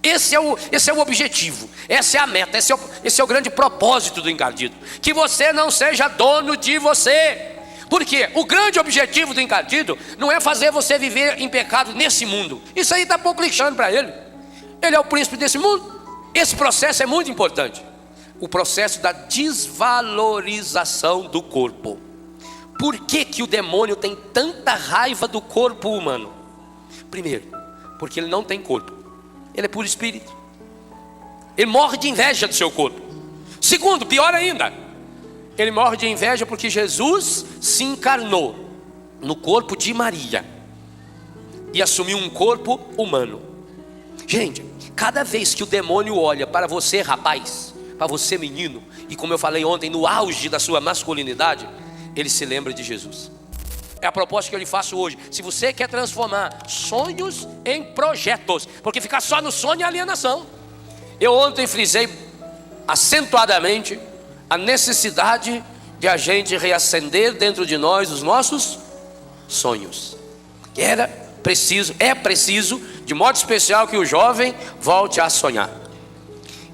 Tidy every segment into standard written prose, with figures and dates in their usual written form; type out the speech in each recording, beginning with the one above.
Esse é o objetivo, essa é a meta, esse é o grande propósito do encardido. Que você não seja dono de você. Porque o grande objetivo do encardido não é fazer você viver em pecado nesse mundo. Isso aí está pouco lixando para ele. Ele é o príncipe desse mundo. Esse processo é muito importante. O processo da desvalorização do corpo. Por que que o demônio tem tanta raiva do corpo humano? Primeiro, porque ele não tem corpo. Ele é puro espírito. Ele morre de inveja do seu corpo. Segundo, pior ainda, ele morre de inveja porque Jesus se encarnou no corpo de Maria e assumiu um corpo humano. Gente, cada vez que o demônio olha para você, rapaz, para você, menino, e como eu falei ontem, no auge da sua masculinidade, ele se lembra de Jesus. É a proposta que eu lhe faço hoje. Se você quer transformar sonhos em projetos, porque ficar só no sonho é alienação. Eu ontem frisei acentuadamente a necessidade de a gente reacender dentro de nós os nossos sonhos. É preciso, de modo especial, que o jovem volte a sonhar.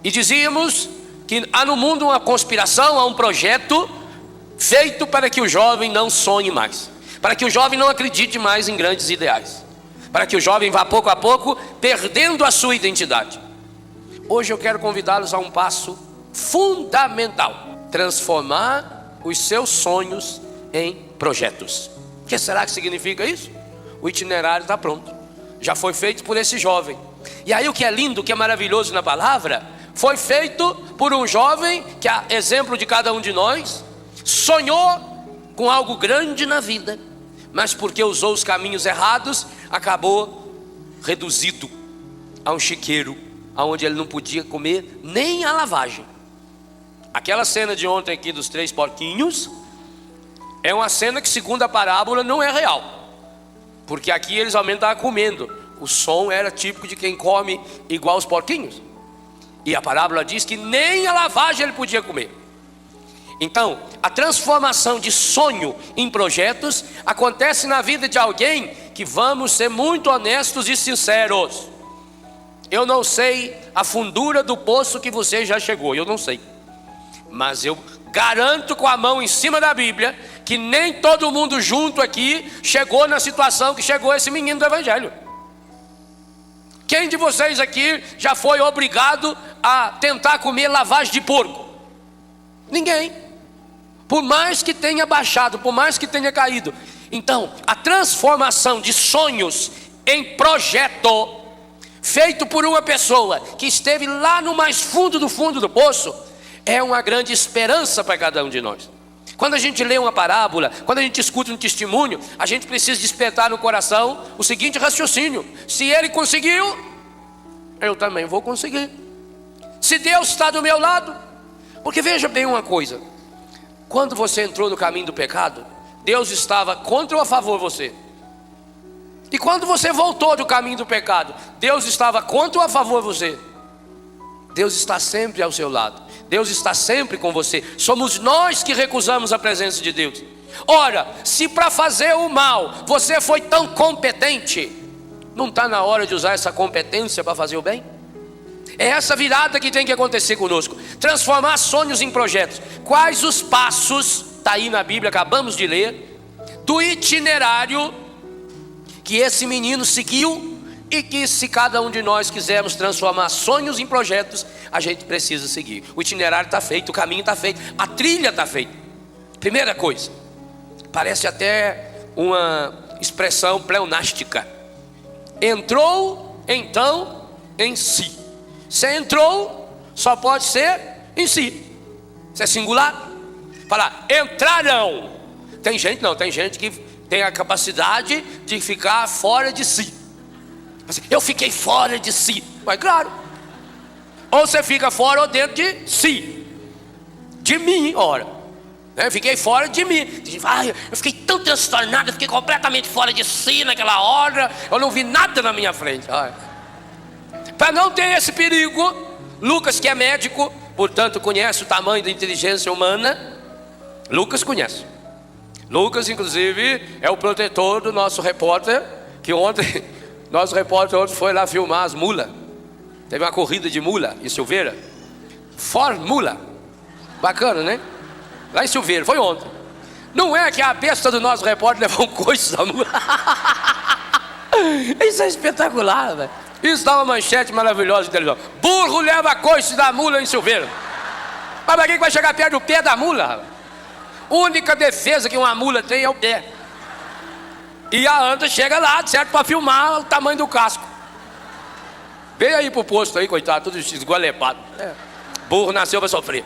E dizíamos que há no mundo uma conspiração, há um projeto feito para que o jovem não sonhe mais, para que o jovem não acredite mais em grandes ideais, para que o jovem vá pouco a pouco perdendo a sua identidade. Hoje eu quero convidá-los a um passo fundamental: transformar os seus sonhos em projetos. O que será que significa isso? O itinerário está pronto, já foi feito por esse jovem. E aí o que é lindo, o que é maravilhoso na palavra, foi feito por um jovem que, a exemplo de cada um de nós, sonhou com algo grande na vida, mas porque usou os caminhos errados, acabou reduzido a um chiqueiro, onde ele não podia comer nem a lavagem. Aquela cena de ontem aqui dos 3 porquinhos é uma cena que, segundo a parábola, não é real, porque aqui eles realmente estavam comendo. O som era típico de quem come igual os porquinhos, e a parábola diz que nem a lavagem ele podia comer. Então, a transformação de sonho em projetos acontece na vida de alguém que, vamos ser muito honestos e sinceros, eu não sei a fundura do poço que você já chegou, eu não sei, mas eu garanto com a mão em cima da Bíblia que nem todo mundo junto aqui chegou na situação que chegou esse menino do Evangelho. Quem de vocês aqui já foi obrigado a tentar comer lavagem de porco? Ninguém. Por mais que tenha baixado, por mais que tenha caído. Então, a transformação de sonhos em projeto, feito por uma pessoa que esteve lá no mais fundo do poço, é uma grande esperança para cada um de nós. Quando a gente lê uma parábola, quando a gente escuta um testemunho, a gente precisa despertar no coração o seguinte raciocínio: se ele conseguiu, eu também vou conseguir. Se Deus está do meu lado. Porque veja bem uma coisa: quando você entrou no caminho do pecado, Deus estava contra ou a favor de você? E quando você voltou do caminho do pecado, Deus estava contra ou a favor de você? Deus está sempre ao seu lado, Deus está sempre com você. Somos nós que recusamos a presença de Deus. Ora, se para fazer o mal você foi tão competente, não está na hora de usar essa competência para fazer o bem? É essa virada que tem que acontecer conosco. Transformar sonhos em projetos. Quais os passos, está aí na Bíblia, acabamos de ler, do itinerário que esse menino seguiu, e que, se cada um de nós quisermos transformar sonhos em projetos, a gente precisa seguir. O itinerário está feito, o caminho está feito, a trilha está feita. Primeira coisa, parece até uma expressão pleonástica: entrou então em si. Se entrou, só pode ser em si. Isso é singular. Falar entrarão. Tem gente que tem a capacidade de ficar fora de si. Eu fiquei fora de si. Mas claro, ou você fica fora ou dentro de si. De mim, ora, fiquei fora de mim. Eu fiquei tão transtornado, eu fiquei completamente fora de si naquela hora. Eu não vi nada na minha frente. Para não ter esse perigo, Lucas, que é médico, portanto conhece o tamanho da inteligência humana. Lucas conhece. Lucas, inclusive, é o protetor do nosso repórter, que ontem, nosso repórter ontem foi lá filmar as mulas. Teve uma corrida de mula em Silveira. Formula. Bacana, né? Lá em Silveira, foi ontem. Não é que a besta do nosso repórter levou um coice da mula? Isso é espetacular, velho. Isso dá uma manchete maravilhosa de televisão. Burro leva coice da mula em Silveira. Mas pra quem vai chegar perto do pé da mula? A única defesa que uma mula tem é o pé. E a anta chega lá, certo, pra filmar o tamanho do casco. Vem aí pro posto aí, coitado, tudo esgualepado. Burro nasceu pra sofrer.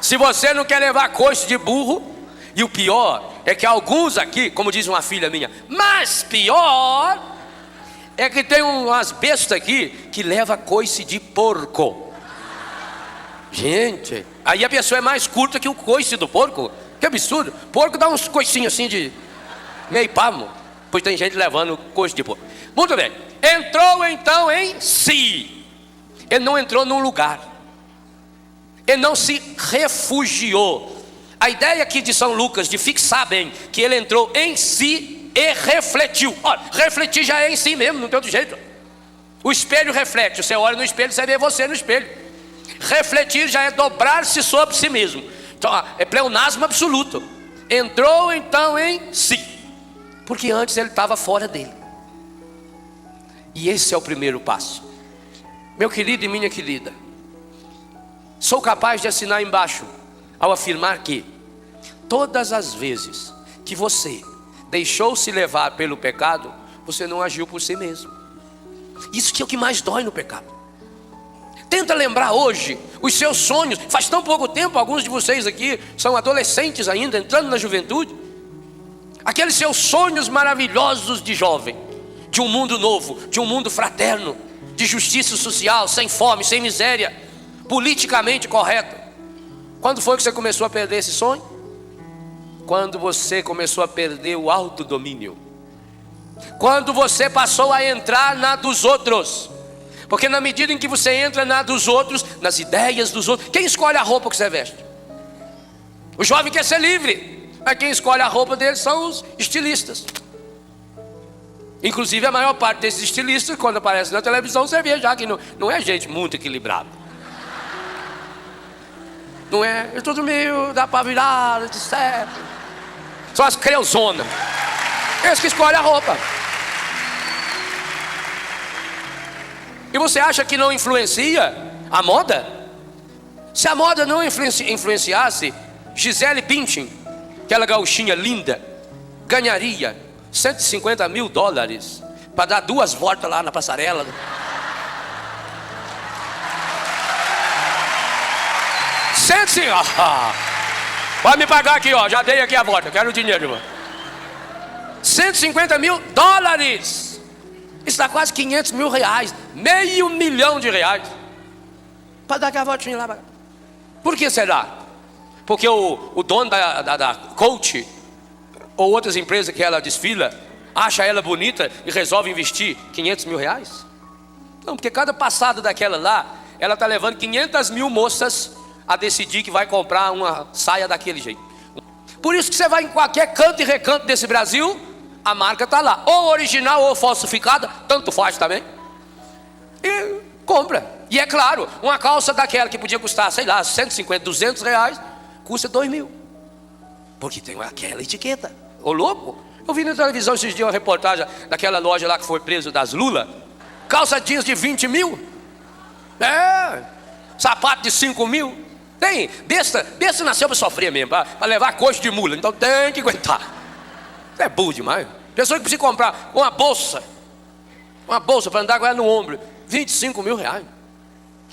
Se você não quer levar coice de burro, e o pior é que alguns aqui, como diz uma filha minha, mas pior é que tem umas bestas aqui que leva coice de porco. Gente, aí a pessoa é mais curta que o coice do porco. Que absurdo. Porco dá uns coicinhos assim de meio palmo. Pois tem gente levando coice de porco. Muito bem. Entrou então em si. Ele não entrou num lugar. Ele não se refugiou. A ideia aqui de São Lucas, de fixar bem, que ele entrou em si e refletiu. Olha, refletir já é em si mesmo, não tem outro jeito. O espelho reflete, você olha no espelho, você vê você no espelho. Refletir já é dobrar-se sobre si mesmo. Então, é pleonasmo absoluto. Entrou então em si, porque antes ele estava fora dele. E esse é o primeiro passo. Meu querido e minha querida, sou capaz de assinar embaixo ao afirmar que todas as vezes que você deixou-se levar pelo pecado, você não agiu por si mesmo. Isso que é o que mais dói no pecado. Tenta lembrar hoje os seus sonhos. Faz tão pouco tempo, alguns de vocês aqui são adolescentes ainda, entrando na juventude. Aqueles seus sonhos maravilhosos de jovem, de um mundo novo, de um mundo fraterno, de justiça social, sem fome, sem miséria, politicamente correto. Quando foi que você começou a perder esse sonho? Quando você começou a perder o autodomínio. Quando você passou a entrar na dos outros. Porque na medida em que você entra na dos outros, nas ideias dos outros, quem escolhe a roupa que você veste? O jovem quer ser livre, mas quem escolhe a roupa dele são os estilistas. Inclusive a maior parte desses estilistas, quando aparece na televisão, você vê já que não é gente muito equilibrada. Não é? É tudo meio, dá pra virar, de certo. São as creuzonas. Eles que escolhem a roupa. E você acha que não influencia a moda? Se a moda não influenciasse, Gisele Bündchen, aquela gauchinha linda, ganharia $150 mil para dar 2 voltas lá na passarela. Pode me pagar aqui, ó. Já dei aqui a volta, quero o dinheiro, irmão. $150 mil. Isso dá quase R$500 mil, R$500 mil para dar aquela voltinha lá. Por que será? Porque o dono da Coach ou outras empresas que ela desfila acha ela bonita e resolve investir R$500 mil? Não, porque cada passada daquela lá, ela está levando 500 mil moças a decidir que vai comprar uma saia daquele jeito. Por isso que você vai em qualquer canto e recanto desse Brasil, a marca está lá, ou original ou falsificada, tanto faz também. E compra. E é claro, uma calça daquela que podia custar, sei lá, 150, R$200, custa 2 mil. Porque tem aquela etiqueta. Ô louco, eu vi na televisão esses dias uma reportagem daquela loja lá que foi preso das Lula. Calça jeans de 20 mil. Sapato de 5 mil. Tem, besta nasceu para sofrer mesmo, para levar coice de mula, então tem que aguentar. É burro demais. Pessoa que precisa comprar uma bolsa para andar com ela no ombro, R$25 mil.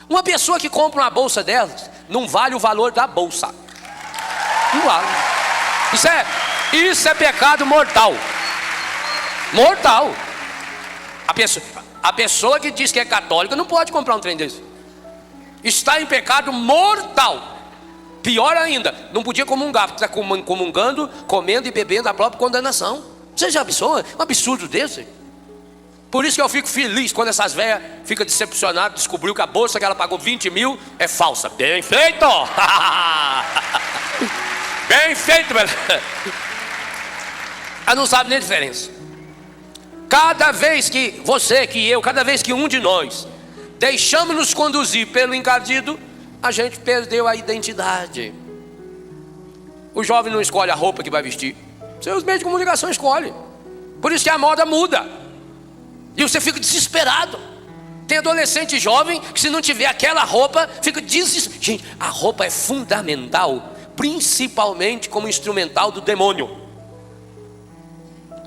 Uma pessoa que compra uma bolsa delas, não vale o valor da bolsa. Não vale. Isso é pecado mortal. Mortal. A pessoa que diz que é católica não pode comprar um trem desse. Está em pecado mortal. Pior ainda, não podia comungar, porque está comungando, comendo e bebendo a própria condenação. Você já pensou? Um absurdo desse. Por isso que eu fico feliz quando essas velhas ficam decepcionadas, descobriu que a bolsa que ela pagou 20 mil é falsa. Bem feito! Bem feito, velho. Ela não sabe nem a diferença. Cada vez que você, que eu, cada vez que um de nós deixamos-nos conduzir pelo encardido, a gente perdeu a identidade. O jovem não escolhe a roupa que vai vestir, seus meios de comunicação escolhem. Por isso que a moda muda, e você fica desesperado. Tem adolescente jovem que, se não tiver aquela roupa, fica desesperado. Gente, a roupa é fundamental, principalmente como instrumental do demônio.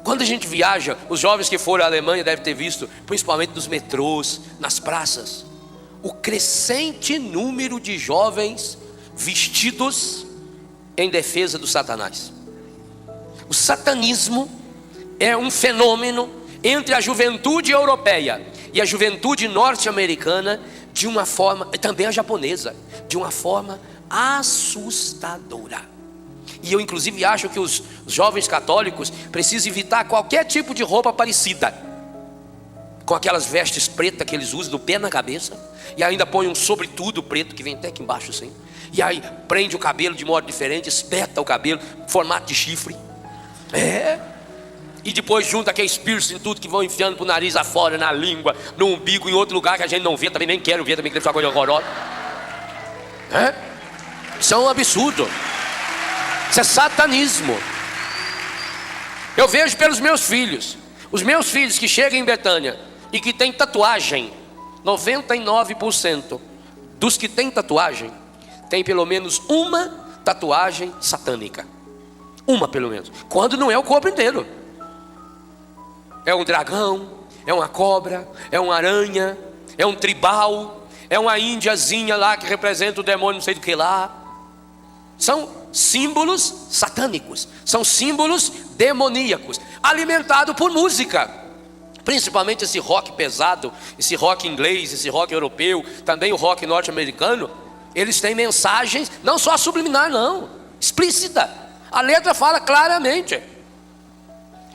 Quando a gente viaja, os jovens que foram à Alemanha devem ter visto, principalmente nos metrôs, nas praças, o crescente número de jovens vestidos em defesa do Satanás. O satanismo é um fenômeno entre a juventude europeia e a juventude norte-americana, de uma forma, e também a japonesa, de uma forma assustadora. E eu inclusive acho que os jovens católicos precisam evitar qualquer tipo de roupa parecida, com aquelas vestes pretas que eles usam do pé na cabeça, e ainda põe um sobretudo preto que vem até aqui embaixo assim, e aí prende o cabelo de modo diferente, espeta o cabelo, formato de chifre, e depois junta aqueles piercing em tudo, que vão enfiando pro nariz afora, na língua, no umbigo, em outro lugar que a gente não vê, também nem quero ver, também que deve ser uma coisa horrorosa. Isso é um absurdo. Isso é satanismo. Eu vejo pelos meus filhos, os meus filhos que chegam em Betânia e que têm tatuagem, 99% dos que têm tatuagem tem pelo menos uma tatuagem satânica. Uma pelo menos, quando não é o corpo inteiro. É um dragão, é uma cobra, é uma aranha, é um tribal, é uma índiazinha lá que representa o demônio não sei do que lá. São símbolos satânicos, são símbolos demoníacos, alimentados por música. Principalmente esse rock pesado, esse rock inglês, esse rock europeu, também o rock norte-americano. Eles têm mensagens, não só subliminar não, explícita. A letra fala claramente.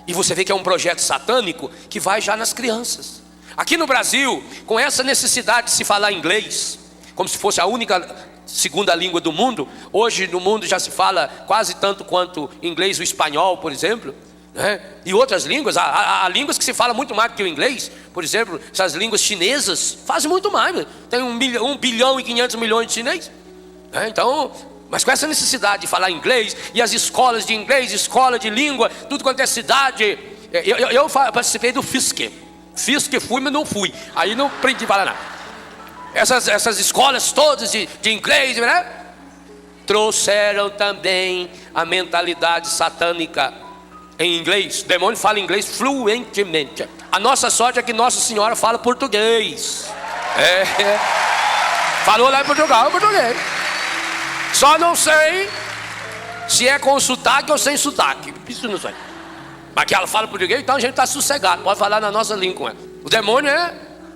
E você vê que é um projeto satânico que vai já nas crianças. Aqui no Brasil, com essa necessidade de se falar inglês, como se fosse a única segunda língua do mundo. Hoje no mundo já se fala quase tanto quanto inglês, o espanhol, por exemplo, né? E outras línguas, há línguas que se fala muito mais do que o inglês. Por exemplo, essas línguas chinesas fazem muito mais. Tem 1 bilhão e 500 milhões de chineses, né? Então, mas com essa necessidade de falar inglês, e as escolas de inglês, escola de língua, tudo quanto é cidade. Eu participei do FISC fui, mas não fui, aí não aprendi a falar nada. Essas escolas todas de inglês, né? Trouxeram também a mentalidade satânica em inglês. O demônio fala inglês fluentemente. A nossa sorte é que Nossa Senhora fala português. Falou lá em Portugal, português. Só não sei se é com sotaque ou sem sotaque. Isso não sei. Mas que ela fala português, então a gente está sossegado, pode falar na nossa língua com ela. O demônio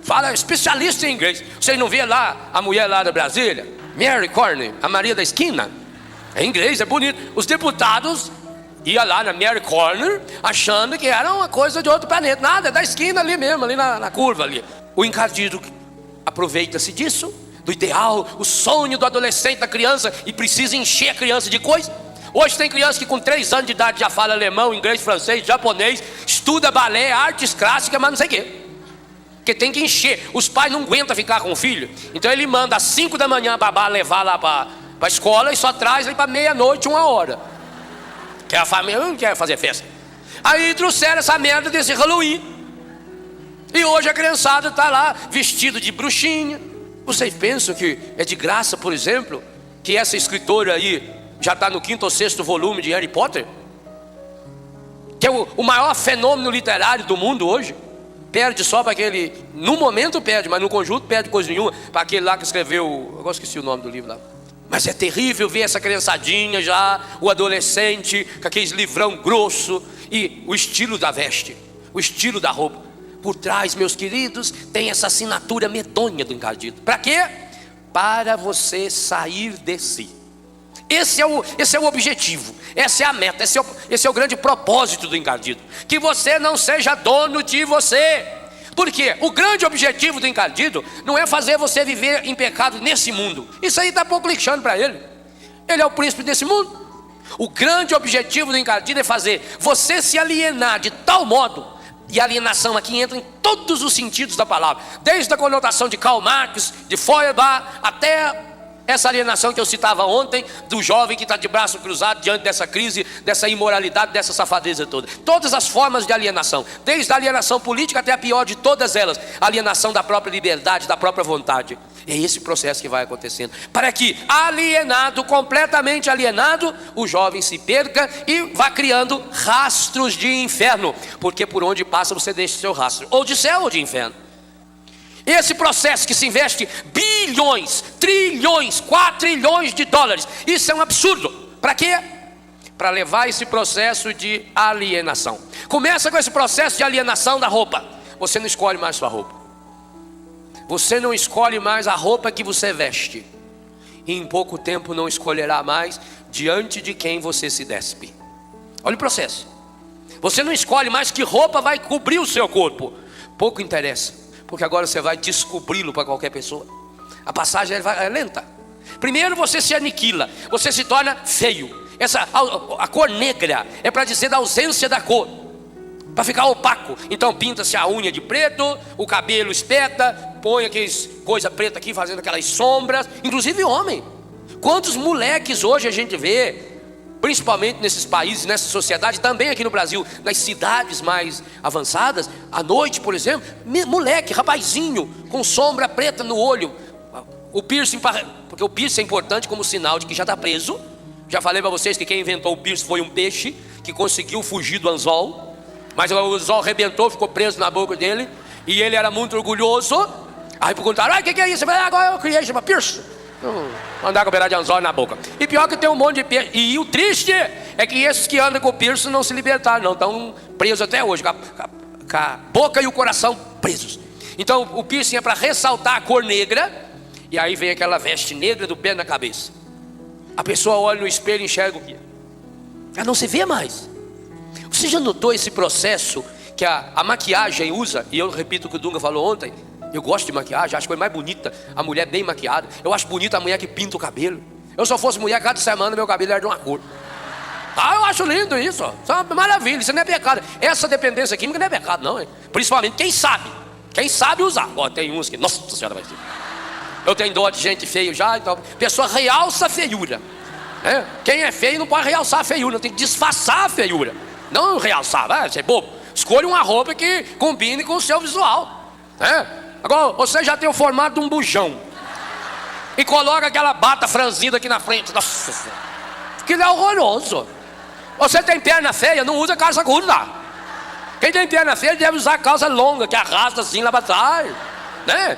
fala especialista em inglês. Vocês não vê lá a mulher lá da Brasília, Mary Corney, a Maria da esquina? É inglês, é bonito. Os deputados iam lá na Mary Corney achando que era uma coisa de outro planeta. Nada, é da esquina ali mesmo, ali na curva ali. O encardido aproveita-se disso, do ideal, o sonho do adolescente, da criança, e precisa encher a criança de coisa. Hoje tem criança que com 3 anos de idade já fala alemão, inglês, francês, japonês, estuda balé, artes clássicas, mas não sei o quê. Porque tem que encher. Os pais não aguentam ficar com o filho, então ele manda às 5 da manhã a babá levar lá para a escola e só traz aí para meia-noite, 1h. Que a família não quer fazer festa. Aí trouxeram essa merda desse Halloween, e hoje a criançada está lá vestido de bruxinha. Vocês pensam que é de graça, por exemplo, que essa escritora aí já está no 5º ou 6º volume de Harry Potter, que é o maior fenômeno literário do mundo hoje? Perde só para aquele, no momento perde, mas no conjunto perde coisa nenhuma, para aquele lá que escreveu, eu agora esqueci o nome do livro lá. Mas é terrível ver essa criançadinha já, o adolescente, com aqueles livrão grosso, e o estilo da veste, o estilo da roupa. Por trás, meus queridos, tem essa assinatura medonha do encardido. Para quê? Para você sair de si. Esse é o objetivo, essa é a meta, esse é o grande propósito do encardido. Que você não seja dono de você. Por quê? O grande objetivo do encardido não é fazer você viver em pecado nesse mundo. Isso aí está pouco lixando para ele. Ele é o príncipe desse mundo. O grande objetivo do encardido é fazer você se alienar de tal modo E a alienação aqui entra em todos os sentidos da palavra, desde a conotação de Karl Marx, de Feuerbach, até essa alienação que eu citava ontem, do jovem que está de braço cruzado diante dessa crise, dessa imoralidade, dessa safadeza toda. Todas as formas de alienação, desde a alienação política até a pior de todas elas, a alienação da própria liberdade, da própria vontade. É esse processo que vai acontecendo, para que alienado, completamente alienado, o jovem se perca e vá criando rastros de inferno, porque por onde passa você deixa seu rastro, ou de céu ou de inferno. Esse processo que se investe bilhões, trilhões, quatrilhões de dólares, isso é um absurdo. Para quê? Para levar esse processo de alienação. Começa com esse processo de alienação da roupa. Você não escolhe mais sua roupa. Você não escolhe mais a roupa que você veste. E em pouco tempo não escolherá mais diante de quem você se despe. Olha o processo. Você não escolhe mais que roupa vai cobrir o seu corpo. Pouco interessa, porque agora você vai descobri-lo para qualquer pessoa. A passagem é lenta. Primeiro você se aniquila, você se torna feio. A cor negra é para dizer da ausência da cor, para ficar opaco. Então pinta-se a unha de preto, o cabelo espeta, põe aquelas coisa preta aqui fazendo aquelas sombras. Inclusive homem. Quantos moleques hoje a gente vê, principalmente nesses países, nessa sociedade, também aqui no Brasil, nas cidades mais avançadas, à noite, por exemplo, moleque, rapazinho, com sombra preta no olho, o piercing, porque o piercing é importante como sinal de que já está preso. Já falei para vocês que quem inventou o piercing foi um peixe que conseguiu fugir do anzol, mas o anzol arrebentou, ficou preso na boca dele, e ele era muito orgulhoso. Aí perguntaram: o que é isso? Eu falei: agora eu criei, chama piercing. Andar com pedaço de anzol na boca. E pior que tem um monte de piercing. E o triste é que esses que andam com piercing não se libertaram, não, estão presos até hoje, com a boca e o coração presos. Então o piercing é para ressaltar a cor negra. E aí vem aquela veste negra do pé na cabeça. A pessoa olha no espelho e enxerga o quê? Ela não se vê mais. Você já notou esse processo que a maquiagem usa? E eu repito o que o Dunga falou ontem. Eu gosto de maquiagem, acho que é mais bonita a mulher bem maquiada. Eu acho bonita a mulher que pinta o cabelo. Eu, se eu fosse mulher, cada semana meu cabelo era de uma cor. Eu acho lindo isso, isso é uma maravilha, isso não é pecado. Essa dependência química não é pecado não, hein? Principalmente quem sabe usar. Tem uns que, nossa senhora, vai ser. Eu tenho dó de gente feia já, então a pessoa realça a feiura. Quem é feio não pode realçar a feiura, tem que disfarçar a feiura. Não realçar, vai ser bobo. Escolha uma roupa que combine com o seu visual. Agora, você já tem o formato de um bujão e coloca aquela bata franzida aqui na frente. Nossa, aquilo é horroroso. Você tem perna feia, não usa calça curta. Quem tem perna feia deve usar calça longa, que arrasta assim lá para trás, né?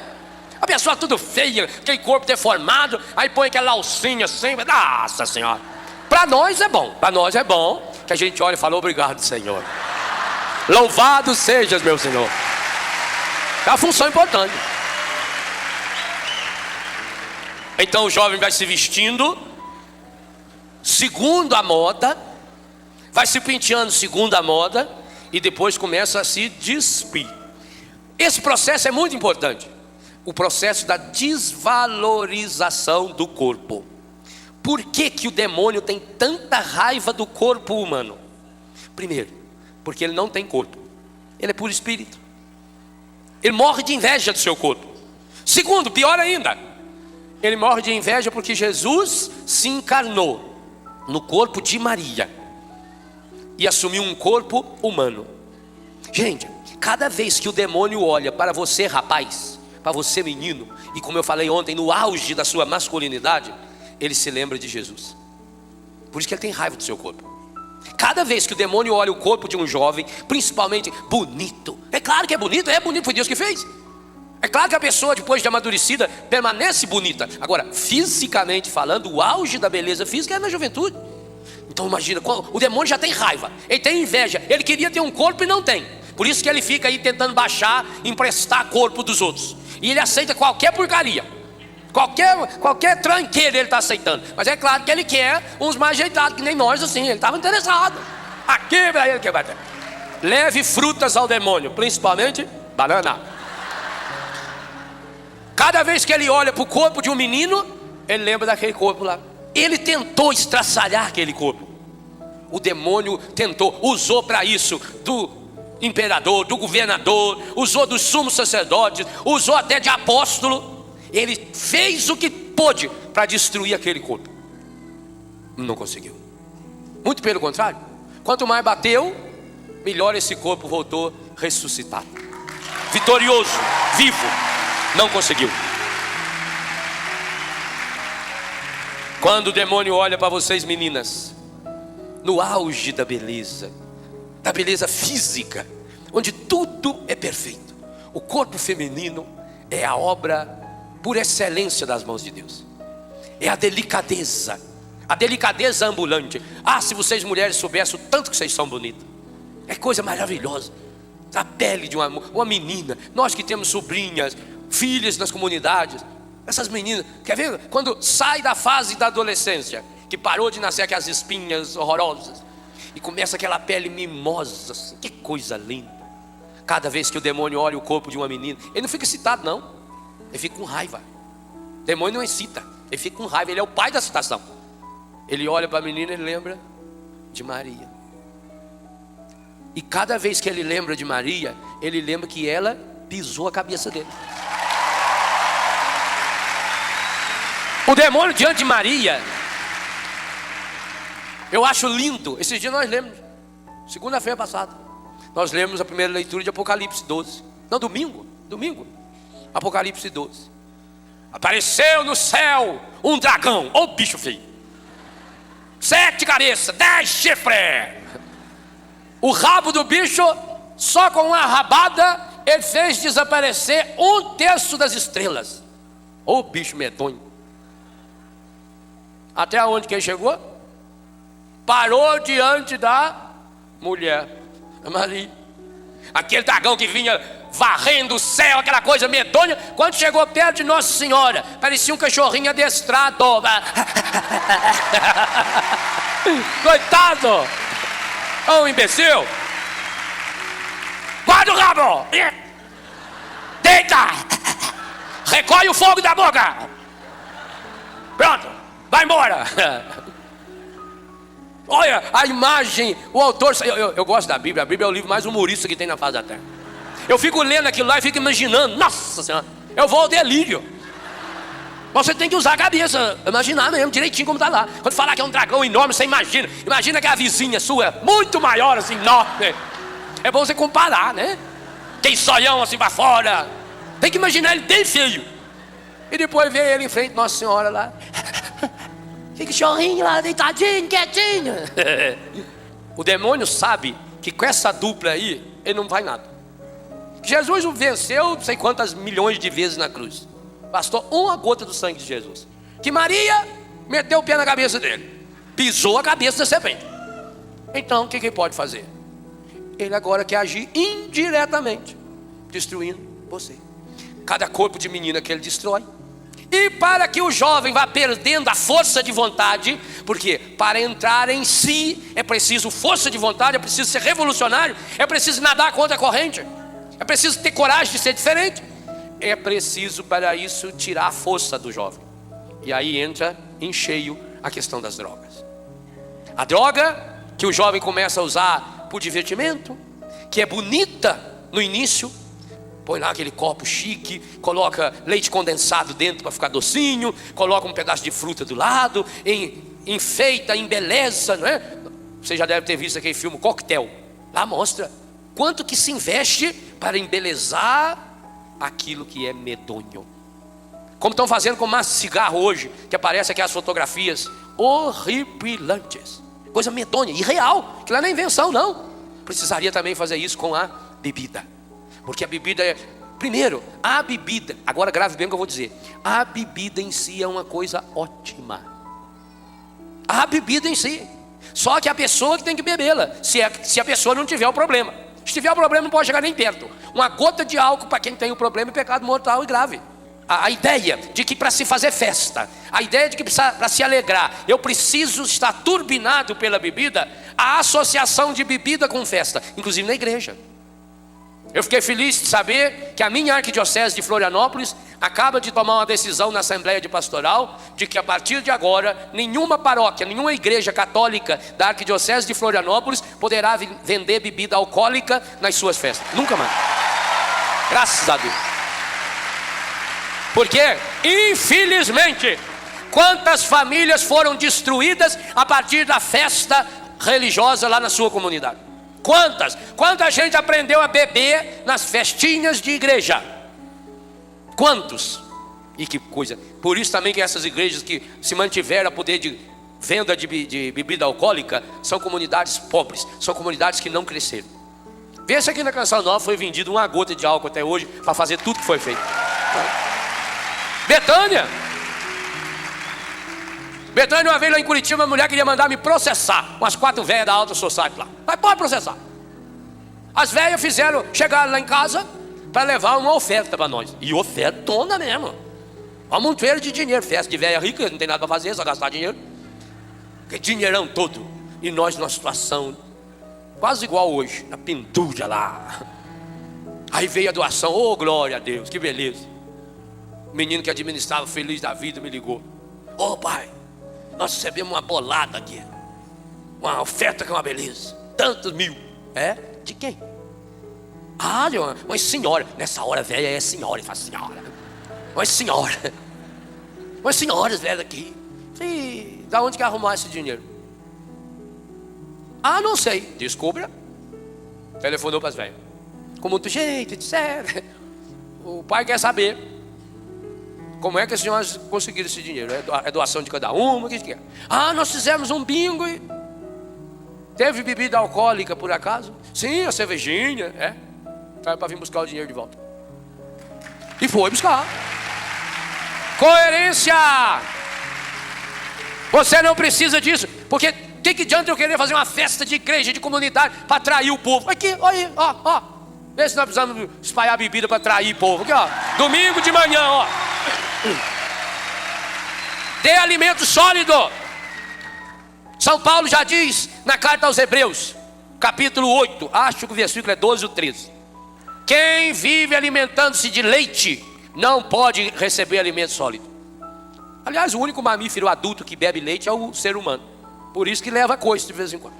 A pessoa tudo feia, aquele corpo deformado, aí põe aquela alcinha assim. Nossa senhora. Para nós é bom, que a gente olha e fala: obrigado, Senhor. Louvado sejas, meu Senhor. É uma função importante. Então o jovem vai se vestindo segundo a moda, vai se penteando segundo a moda, e depois começa a se despir. Esse processo é muito importante. O processo da desvalorização do corpo. Por que o demônio tem tanta raiva do corpo humano? Primeiro, porque ele não tem corpo. Ele é puro espírito. Ele morre de inveja do seu corpo. Segundo, pior ainda, ele morre de inveja porque Jesus se encarnou no corpo de Maria e assumiu um corpo humano. Gente, cada vez que o demônio olha para você, rapaz, para você, menino, e como eu falei ontem, no auge da sua masculinidade, ele se lembra de Jesus. Por isso que ele tem raiva do seu corpo. Cada vez que o demônio olha o corpo de um jovem, principalmente bonito, é claro que é bonito, foi Deus que fez. É claro que a pessoa, depois de amadurecida, permanece bonita. Agora, fisicamente falando, o auge da beleza física é na juventude. Então imagina, o demônio já tem raiva, ele tem inveja, ele queria ter um corpo e não tem. Por isso que ele fica aí tentando baixar, emprestar corpo dos outros. E ele aceita qualquer porcaria, qualquer tranqueira ele está aceitando. Mas é claro que ele quer uns mais ajeitados, que nem nós assim. Ele estava interessado. Aqui para ele que vai ter. Leve frutas ao demônio, principalmente banana. Cada vez que ele olha para o corpo de um menino, ele lembra daquele corpo lá. Ele tentou estraçalhar aquele corpo. O demônio tentou, usou para isso imperador, do governador, usou dos sumos sacerdotes, usou até de apóstolo. Ele fez o que pôde para destruir aquele corpo. Não conseguiu. Muito pelo contrário, quanto mais bateu, melhor esse corpo voltou ressuscitado, vitorioso, vivo. Não conseguiu. Quando o demônio olha para vocês, meninas, no auge da beleza física, onde tudo é perfeito, o corpo feminino é a obra por excelência das mãos de Deus. É a delicadeza ambulante. Se vocês mulheres soubessem o tanto que vocês são bonitas, é coisa maravilhosa. A pele de uma menina, nós que temos sobrinhas, filhas nas comunidades, essas meninas, quer ver? Quando sai da fase da adolescência, que parou de nascer aquelas espinhas horrorosas, e começa aquela pele mimosa, assim, que coisa linda. Cada vez que o demônio olha o corpo de uma menina, ele não fica excitado não, ele fica com raiva. O demônio não excita, ele fica com raiva, ele é o pai da excitação. Ele olha para a menina e lembra de Maria. E cada vez que ele lembra de Maria, ele lembra que ela pisou a cabeça dele. O demônio diante de Maria, eu acho lindo. Esses dias nós lemos, segunda-feira passada, nós lemos a primeira leitura de Apocalipse 12. Não, domingo, Apocalipse 12. Apareceu no céu um dragão, ô bicho feio, 7 cabeças, 10 chifres. O rabo do bicho, só com uma rabada, ele fez desaparecer 1/3 das estrelas. Ô bicho medonho. Até onde que ele chegou? Parou diante da mulher, a Maria. Aquele dragão que vinha varrendo o céu, aquela coisa medonha. Quando chegou perto de Nossa Senhora, parecia um cachorrinho adestrado. Coitado, um imbecil. Guarda o rabo, deita, recolhe o fogo da boca, pronto, vai embora. Olha a imagem, o autor, eu gosto da Bíblia. A Bíblia é o livro mais humorista que tem na face da terra. Eu fico lendo aquilo lá e fico imaginando, nossa Senhora, eu vou ao delírio. Você tem que usar a cabeça, imaginar mesmo, direitinho como está lá. Quando falar que é um dragão enorme, você imagina que a vizinha sua, muito maior assim, enorme. É bom você comparar, né? Tem zoião assim para fora. Tem que imaginar ele bem feio. E depois ver ele em frente, Nossa Senhora lá. Fica chorrinho lá, deitadinho, quietinho. O demônio sabe que com essa dupla aí, ele não vai nada. Jesus o venceu não sei quantas milhões de vezes na cruz. Bastou uma gota do sangue de Jesus. Que Maria meteu o pé na cabeça dele, pisou a cabeça da serpente. Então o que ele pode fazer? Ele agora quer agir indiretamente, destruindo você. Cada corpo de menina que ele destrói. E para que o jovem vá perdendo a força de vontade, porque para entrar em si é preciso força de vontade, é preciso ser revolucionário, é preciso nadar contra a corrente, é preciso ter coragem de ser diferente, é preciso para isso tirar a força do jovem. E aí entra em cheio a questão das drogas. A droga que o jovem começa a usar por divertimento, que é bonita no início, põe lá aquele copo chique, coloca leite condensado dentro para ficar docinho, coloca um pedaço de fruta do lado, enfeita, embeleza, não é? Você já deve ter visto aquele filme Coquetel. Lá mostra quanto que se investe para embelezar aquilo que é medonho. Como estão fazendo com massa de cigarro hoje, que aparece aquelas fotografias horripilantes, coisa medonha, irreal, que lá não é invenção não. Precisaria também fazer isso com a bebida. Porque a bebida é, primeiro, a bebida, agora grave bem o que eu vou dizer, a bebida em si é uma coisa ótima. A bebida em si, só que a pessoa que tem que bebê-la, se a pessoa não tiver o problema. Se tiver o problema não pode chegar nem perto. Uma gota de álcool para quem tem o problema é pecado mortal e grave. A ideia de que para se fazer festa, a ideia de que para se alegrar, eu preciso estar turbinado pela bebida, a associação de bebida com festa, inclusive na igreja. Eu fiquei feliz de saber que a minha arquidiocese de Florianópolis acaba de tomar uma decisão na Assembleia de Pastoral de que a partir de agora, nenhuma paróquia, nenhuma igreja católica da arquidiocese de Florianópolis poderá vender bebida alcoólica nas suas festas. Nunca mais. Graças a Deus. Porque, infelizmente, quantas famílias foram destruídas a partir da festa religiosa lá na sua comunidade? Quanta gente aprendeu a beber nas festinhas de igreja? Quantos? E que coisa. Por isso também que essas igrejas que se mantiveram a poder de venda de bebida alcoólica são comunidades pobres, são comunidades que não cresceram. Vê se aqui na Canção Nova foi vendido uma gota de álcool até hoje para fazer tudo que foi feito. Betânia, uma vez lá em Curitiba, uma mulher queria mandar me processar. Umas 4 velhas da Alta Society lá. Mas pode processar. As velhas chegaram lá em casa para levar uma oferta para nós. E ofertona mesmo. Uma montoeira de dinheiro. Festa de velha rica, não tem nada para fazer, só gastar dinheiro. Que dinheirão todo. E nós numa situação quase igual hoje, na pendura lá. Aí veio a doação. Oh, glória a Deus, que beleza. O menino que administrava feliz da vida me ligou. Ô pai, nós recebemos uma bolada aqui. Uma oferta que é uma beleza. Tantos mil. É? De quem? Ah, de uma senhora. Nessa hora velha é senhora. Ele fala senhora. Uma senhora. Umas senhoras velhas aqui. E da onde que arrumar esse dinheiro? Ah, não sei. Descubra. Telefonou para as velhas. Com muito jeito, etc. O pai quer saber. Como é que as senhoras conseguiram esse dinheiro? É doação de cada uma? O que é? Ah, nós fizemos um bingo e... Teve bebida alcoólica por acaso? Sim, a cervejinha, para vir buscar o dinheiro de volta. E foi buscar. Coerência! Você não precisa disso. Porque o que adianta eu querer fazer uma festa de igreja, de comunidade, para atrair o povo? Aqui, olha aí, ó. Vê se nós precisamos espalhar bebida para atrair o povo. Aqui, ó. Domingo de manhã, ó. Dê alimento sólido. São Paulo já diz na carta aos Hebreus, capítulo 8, acho que o versículo é 12 ou 13. Quem vive alimentando-se de leite não pode receber alimento sólido. Aliás, o único mamífero adulto que bebe leite é o ser humano. Por isso que leva coice de vez em quando.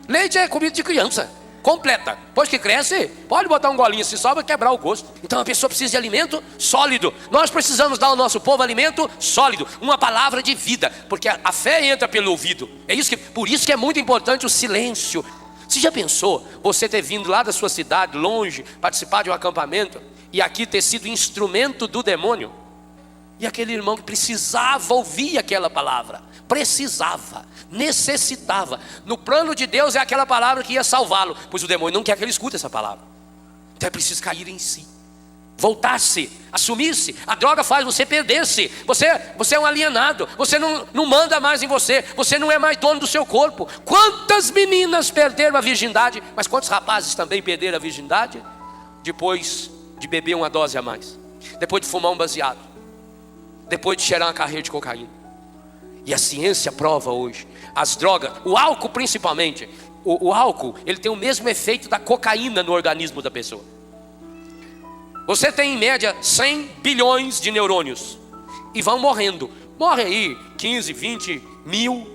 Leite é comida de criança, completa. Depois que cresce, pode botar um golinho assim só para quebrar o gosto. Então a pessoa precisa de alimento sólido. Nós precisamos dar ao nosso povo alimento sólido, uma palavra de vida, porque a fé entra pelo ouvido. Por isso que é muito importante o silêncio. Você já pensou você ter vindo lá da sua cidade, longe, participar de um acampamento e aqui ter sido instrumento do demônio? E aquele irmão que precisava ouvir aquela palavra, precisava, necessitava. No plano de Deus é aquela palavra que ia salvá-lo, pois o demônio não quer que ele escute essa palavra. Então é preciso cair em si, voltar-se, assumir-se. A droga faz você perder-se. Você é um alienado. Você não manda mais em você. Você não é mais dono do seu corpo. Quantas meninas perderam a virgindade? Mas quantos rapazes também perderam a virgindade? Depois de beber uma dose a mais, depois de fumar um baseado, depois de cheirar uma carreira de cocaína. E a ciência prova hoje, as drogas, o álcool principalmente, o álcool, ele tem o mesmo efeito da cocaína no organismo da pessoa. Você tem em média 100 bilhões de neurônios e vão morrendo. Morre aí 15, 20 mil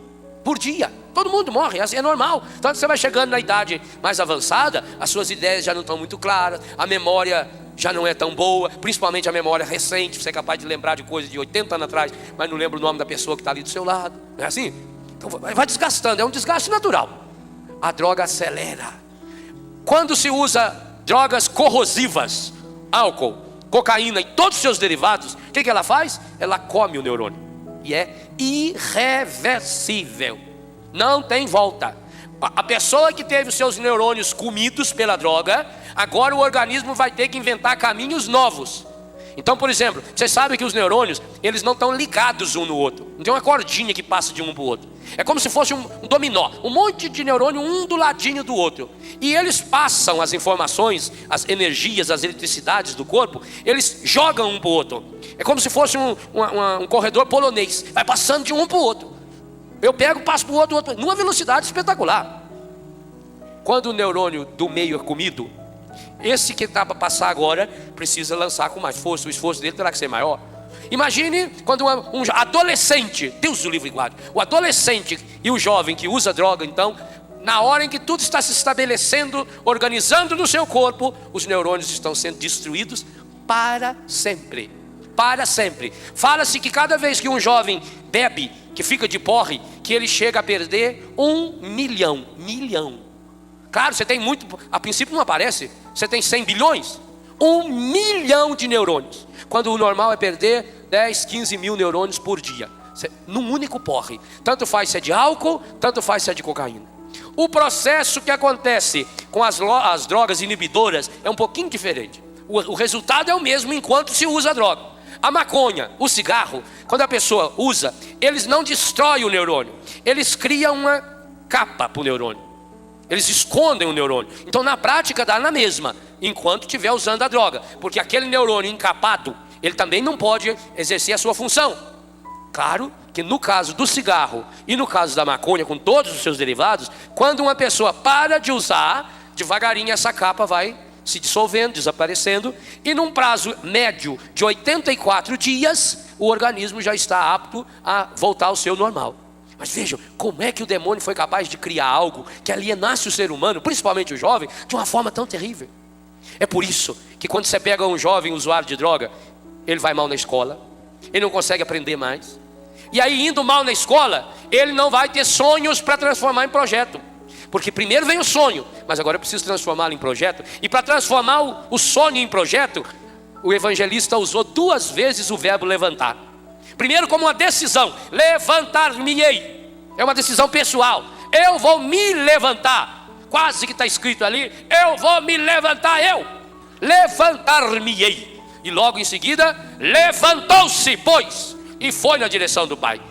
por dia. Todo mundo morre, é normal. Então você vai chegando na idade mais avançada, as suas ideias já não estão muito claras, a memória já não é tão boa, principalmente a memória recente. Você é capaz de lembrar de coisas de 80 anos atrás, mas não lembra o nome da pessoa que está ali do seu lado. Não é assim? Então vai desgastando, é um desgaste natural. A droga acelera. Quando se usa drogas corrosivas, álcool, cocaína e todos os seus derivados, o que ela faz? Ela come o neurônio. E é irreversível. Não tem volta. A pessoa que teve os seus neurônios comidos pela droga, agora o organismo vai ter que inventar caminhos novos. Então, por exemplo, vocês sabem que os neurônios, eles não estão ligados um no outro. Não tem uma cordinha que passa de um para o outro. É como se fosse um dominó. Um monte de neurônio, um do ladinho do outro. E eles passam as informações, as energias, as eletricidades do corpo, eles jogam um para o outro. É como se fosse um corredor polonês. Vai passando de um para o outro. Eu pego, passo para o outro, numa velocidade espetacular. quando o neurônio do meio é comido, esse que está para passar agora precisa lançar com mais força, o esforço dele terá que ser maior. Imagine quando um adolescente, Deus do livre e guarde, o adolescente e o jovem que usa droga, então, na hora em que tudo está se estabelecendo, organizando no seu corpo, os neurônios estão sendo destruídos para sempre. Para sempre. Fala-se que cada vez que um jovem bebe, que fica de porre, que ele chega a perder 1 milhão. Claro, você tem muito, a princípio não aparece, você tem 100 bilhões, 1 milhão de neurônios, quando o normal é perder 10, 15 mil neurônios por dia, num único porre. Tanto faz se é de álcool, tanto faz se é de cocaína. O processo que acontece com as drogas inibidoras é um pouquinho diferente. O resultado é o mesmo enquanto se usa a droga. A maconha, o cigarro, quando a pessoa usa, eles não destroem o neurônio, eles criam uma capa para o neurônio. Eles escondem o neurônio. Então na prática dá na mesma, enquanto estiver usando a droga. Porque aquele neurônio encapado, ele também não pode exercer a sua função. Claro que no caso do cigarro e no caso da maconha, com todos os seus derivados, quando uma pessoa para de usar, devagarinho essa capa vai se dissolvendo, desaparecendo. E num prazo médio de 84 dias, o organismo já está apto a voltar ao seu normal. Mas vejam, como é que o demônio foi capaz de criar algo que alienasse o ser humano, principalmente o jovem, de uma forma tão terrível. É por isso que quando você pega um jovem usuário de droga, ele vai mal na escola, ele não consegue aprender mais. E aí, indo mal na escola, ele não vai ter sonhos para transformar em projeto. Porque primeiro vem o sonho, mas agora eu preciso transformá-lo em projeto. E para transformar o sonho em projeto, o evangelista usou 2 vezes o verbo levantar. Primeiro como uma decisão, levantar-me-ei, é uma decisão pessoal, eu vou me levantar, quase que está escrito ali, eu vou me levantar, levantar-me-ei, e logo em seguida, levantou-se, pois, e foi na direção do Pai.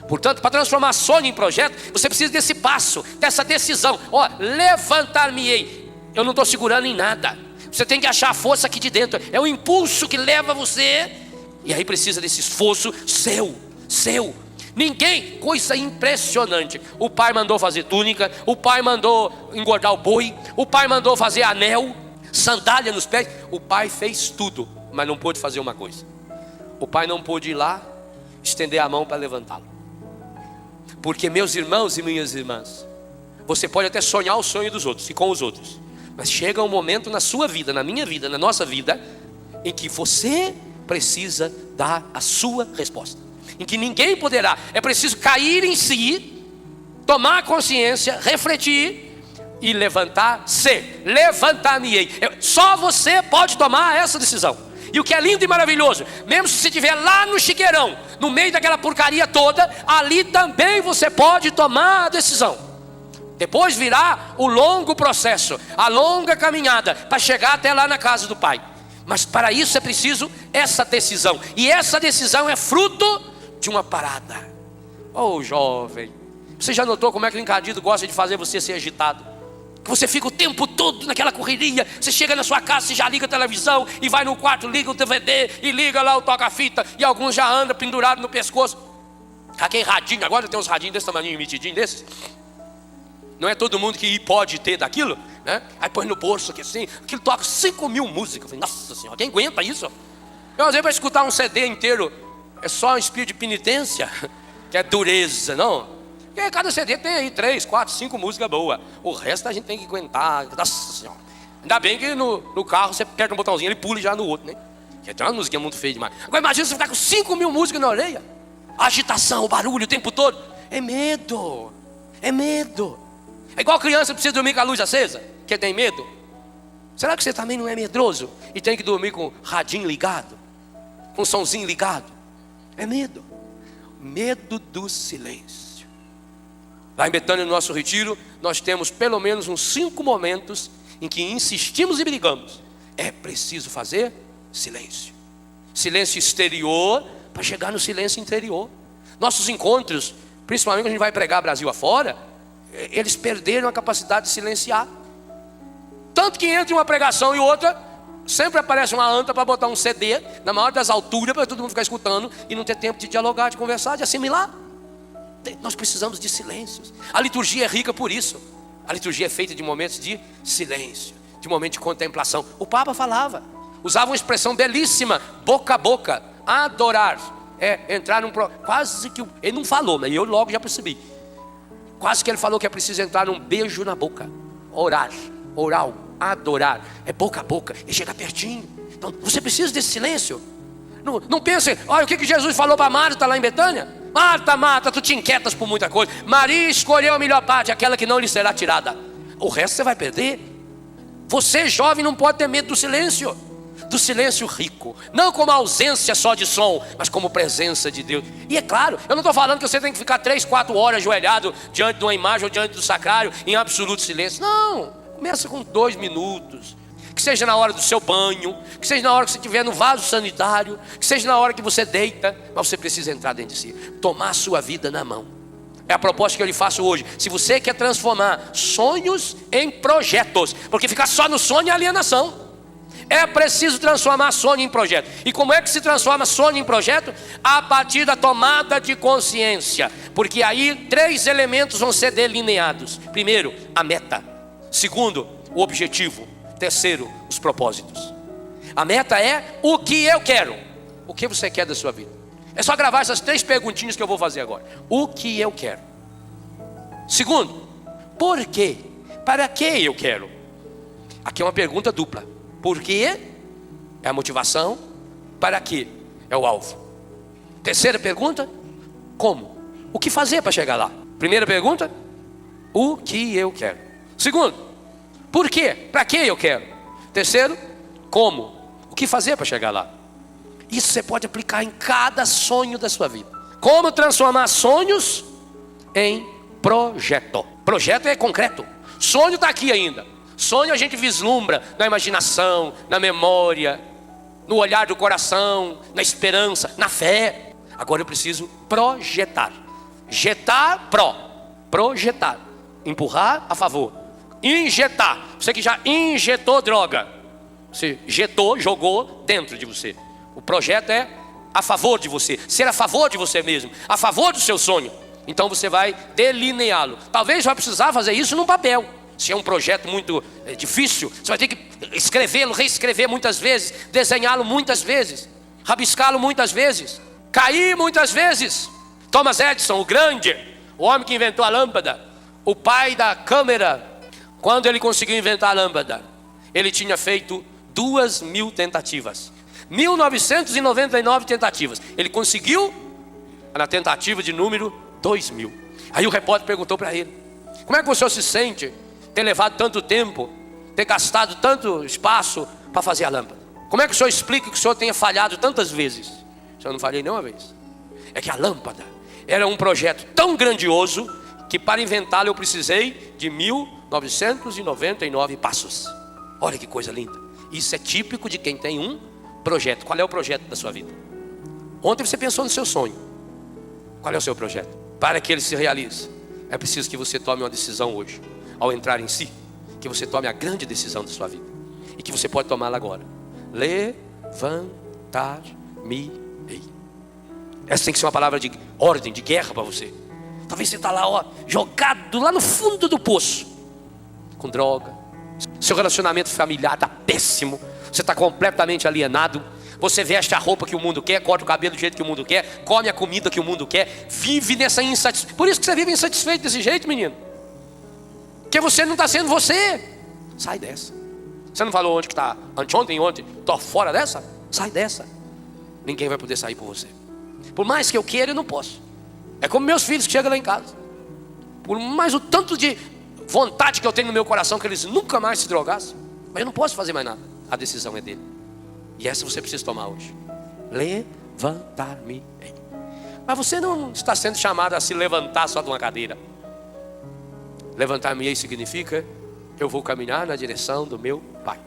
Portanto, para transformar sonho em projeto, você precisa desse passo, dessa decisão, levantar-me-ei, eu não estou segurando em nada, você tem que achar a força aqui de dentro, é o impulso que leva você. E aí precisa desse esforço seu. Ninguém, coisa impressionante. O pai mandou fazer túnica, o pai mandou engordar o boi, o pai mandou fazer anel, sandália nos pés. O pai fez tudo, mas não pôde fazer uma coisa. O pai não pôde ir lá, estender a mão para levantá-lo. Porque meus irmãos e minhas irmãs, você pode até sonhar o sonho dos outros e com os outros, mas chega um momento na sua vida, na minha vida, na nossa vida, em que você precisa dar a sua resposta, em que ninguém poderá. É preciso cair em si, tomar consciência, refletir e levantar-se. Levantar-me-ei. Só você pode tomar essa decisão. E o que é lindo e maravilhoso, mesmo se você estiver lá no chiqueirão, no meio daquela porcaria toda, ali também você pode tomar a decisão. Depois virá o longo processo, a longa caminhada para chegar até lá na casa do Pai. Mas para isso é preciso essa decisão. E essa decisão é fruto de uma parada. Jovem, você já notou como é que o encardido gosta de fazer você ser agitado? Que você fica o tempo todo naquela correria. Você chega na sua casa, você já liga a televisão e vai no quarto, liga o DVD e liga lá o toca-fita. E alguns já andam pendurados no pescoço. Aquele radinho, agora tem uns radinhos desse tamanho, metidinho desses. Não é todo mundo que pode ter daquilo, né? Aí põe no bolso aqui assim, aquilo toca 5.000 músicas. Eu falei, nossa senhora, quem aguenta isso? Eu às vezes para escutar um CD inteiro, é só um espírito de penitência, que é dureza, não? Porque cada CD tem aí 3, 4, 5 músicas boas. O resto a gente tem que aguentar, nossa senhora. Ainda bem que no carro você aperta um botãozinho, ele pula já no outro, né? Que tem uma música muito feia demais. Agora imagina você ficar com 5.000 músicas na orelha. A agitação, o barulho o tempo todo. É medo. É igual criança que precisa dormir com a luz acesa, que tem medo. Será que você também não é medroso e tem que dormir com o radinho ligado, com o somzinho ligado? É medo. Medo do silêncio. Lá em Betânia, no nosso retiro, nós temos pelo menos uns 5 momentos em que insistimos e brigamos. É preciso fazer silêncio. Silêncio exterior para chegar no silêncio interior. Nossos encontros, principalmente quando a gente vai pregar Brasil afora, eles perderam a capacidade de silenciar. Tanto que entre uma pregação e outra, sempre aparece uma anta para botar um CD na maior das alturas para todo mundo ficar escutando e não ter tempo de dialogar, de conversar, de assimilar. Nós precisamos de silêncios. A liturgia é rica por isso. A liturgia é feita de momentos de silêncio, de momento de contemplação. O Papa falava, usava uma expressão belíssima, boca a boca, adorar. Entrar quase que, ele não falou, mas eu logo já percebi. Quase que ele falou que é preciso entrar num beijo na boca. Orar, oral, adorar, é boca a boca, e chega pertinho. Então, você precisa desse silêncio. Não pense, olha o que Jesus falou para Marta lá em Betânia. Marta, tu te inquietas por muita coisa. Maria escolheu a melhor parte, aquela que não lhe será tirada. O resto você vai perder. Você jovem não pode ter medo do silêncio rico, não como ausência só de som, mas como presença de Deus. E é claro, eu não estou falando que você tem que ficar 3, 4 horas ajoelhado diante de uma imagem ou diante do sacrário em absoluto silêncio. Não, começa com 2 minutos. Que seja na hora do seu banho, que seja na hora que você estiver no vaso sanitário, que seja na hora que você deita, mas você precisa entrar dentro de si, tomar a sua vida na mão. É a proposta que eu lhe faço hoje. Se você quer transformar sonhos em projetos, porque ficar só no sonho é alienação. É preciso transformar sonho em projeto. E como é que se transforma sonho em projeto? A partir da tomada de consciência. Porque aí 3 elementos vão ser delineados. Primeiro, a meta. Segundo, o objetivo. Terceiro, os propósitos. A meta é o que eu quero. O que você quer da sua vida? É só gravar essas 3 perguntinhas que eu vou fazer agora. O que eu quero? Segundo, por quê? Para que eu quero? Aqui é uma pergunta dupla. Por quê? É a motivação. Para quê? É o alvo. Terceira pergunta, como? O que fazer para chegar lá? Primeira pergunta, o que eu quero? Segundo, por quê? Para que eu quero? Terceiro, como? O que fazer para chegar lá? Isso você pode aplicar em cada sonho da sua vida. Como transformar sonhos em projeto? Projeto é concreto. Sonho está aqui ainda. Sonho a gente vislumbra na imaginação, na memória, no olhar do coração, na esperança, na fé. Agora eu preciso projetar. Projetar. Empurrar a favor. Injetar. Você que já injetou droga. Você jogou dentro de você. O projeto é a favor de você. Ser a favor de você mesmo. A favor do seu sonho. Então você vai delineá-lo. Talvez vai precisar fazer isso num papel. Se é um projeto muito difícil, você vai ter que escrevê-lo, reescrever muitas vezes, desenhá-lo muitas vezes, rabiscá-lo muitas vezes, cair muitas vezes. Thomas Edison, o grande, o homem que inventou a lâmpada, o pai da câmera, quando ele conseguiu inventar a lâmpada, ele tinha feito 2.000 tentativas, 1.999 tentativas. Ele conseguiu na tentativa de número 2.000. Aí o repórter perguntou para ele: como é que o senhor se sente ter levado tanto tempo, ter gastado tanto espaço para fazer a lâmpada? Como é que o senhor explica que o senhor tenha falhado tantas vezes? O senhor não falhei nenhuma vez. É que a lâmpada era um projeto tão grandioso que para inventá-la eu precisei de 1.999 passos. Olha que coisa linda. Isso é típico de quem tem um projeto. Qual é o projeto da sua vida? Ontem você pensou no seu sonho. Qual é o seu projeto? Para que ele se realize, é preciso que você tome uma decisão hoje. Ao entrar em si, que você tome a grande decisão da sua vida. E que você pode tomá-la agora. Levantar-me-ei. Essa tem que ser uma palavra de ordem, de guerra para você. Talvez você está lá, jogado lá no fundo do poço, com droga. Seu relacionamento familiar está péssimo. Você está completamente alienado. Você veste a roupa que o mundo quer, corta o cabelo do jeito que o mundo quer, come a comida que o mundo quer, vive nessa insatisfação. Por isso que você vive insatisfeito desse jeito, menino. Porque você não está sendo você. Sai dessa. Você não falou onde que está? Anteontem, ontem? Estou fora dessa? Sai dessa. Ninguém vai poder sair por você. Por mais que eu queira, eu não posso. É como meus filhos que chegam lá em casa. Por mais o tanto de vontade que eu tenho no meu coração que eles nunca mais se drogassem, mas eu não posso fazer mais nada. A decisão é dele. E essa você precisa tomar hoje. Levantar-me. Mas você não está sendo chamado a se levantar só de uma cadeira. Levantar-me significa: eu vou caminhar na direção do meu Pai.